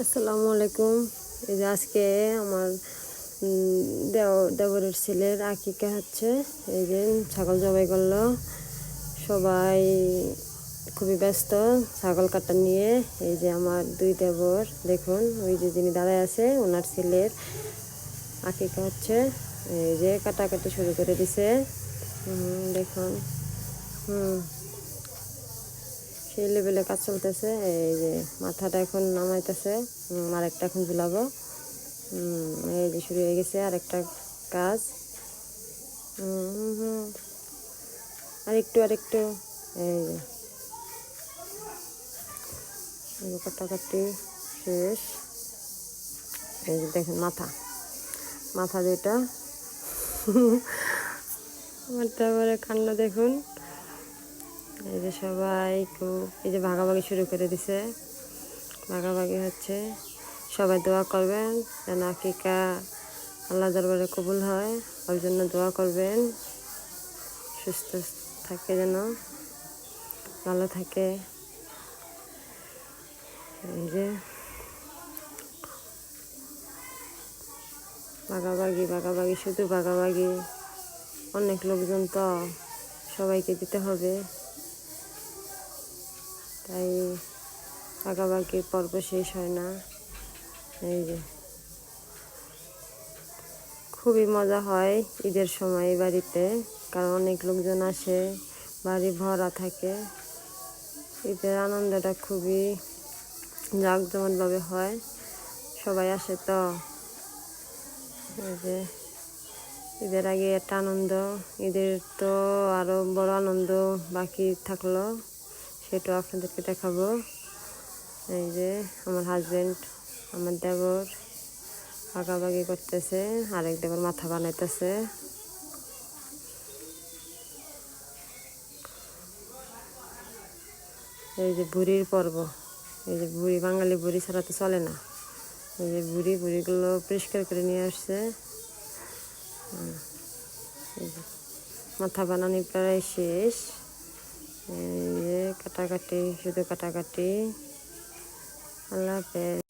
আসসালামু আলাইকুম। এই যে আজকে আমার দেবরের ছেলের আকিকা হচ্ছে। এই যে ছাগল জবাই করলো, সবাই খুবই ব্যস্ত ছাগল কাটা নিয়ে। এই যে আমার দুই দেবর, দেখুন ওই যে যিনি দাঁড়ায় আছে ওনার ছেলের আকিকা হচ্ছে। এই যে কাটাকাটি শুরু করে দিছে। দেখুন সেই লেভেলে কাজ চলতেছে। এই যে মাথাটা এখন নামাইতেছে, আরেকটা এখন ঝুলাবো। এই যে শুরু হয়ে গেছে আরেকটা কাজ। আরেকটু এই যে কাটাকাটি শেষ। এই যে দেখেন মাথা যেটা আমার তারপরে কান্না দেখুন। এই যে সবাই খুব এই যে ভাগাভাগি শুরু করে দিছে, ভাগাভাগি হচ্ছে। সবাই দোয়া করবেন যেন আকিকা আল্লাহ দরবারে কবুল হয়, ওর জন্য দোয়া করবেন। সুস্থ থাকে, যেন ভালো থাকে। এই যে ভাগাভাগি শুধু ভাগাভাগি, অনেক লোকজন তো, সবাইকে দিতে হবে, তাই ভাগাভাগি পর্ব শেষ হয় না। এই যে খুবই মজা হয় ঈদের সময় এই বাড়িতে, কারণ অনেক লোকজন আসে, বাড়ি ভরা থাকে। ঈদের আনন্দটা খুবই জাঁকজমকভাবে হয়, সবাই আসে তো। এই যে ঈদের আগে একটা আনন্দ, ঈদের তো আরও বড় আনন্দ বাকি থাকলো, সেটাও আপনাদেরকে দেখাবো। এই যে আমার হাজব্যান্ড, আমার দেবর ভাগাভাগি করতেছে, আরেক দেবর মাথা বানাইতেছে। এই যে বুড়ির পর্ব, এই যে বুড়ি, বাঙালি বুড়ি ছাড়া তো চলে না। এই যে বুড়িগুলো পরিষ্কার করে নিয়ে আসছে। এই যে মাথা বানানি প্রায় শেষ। এই যে কাটাকাটি, শুধু কাটাকাটি। আল্লাহ হাফেজ।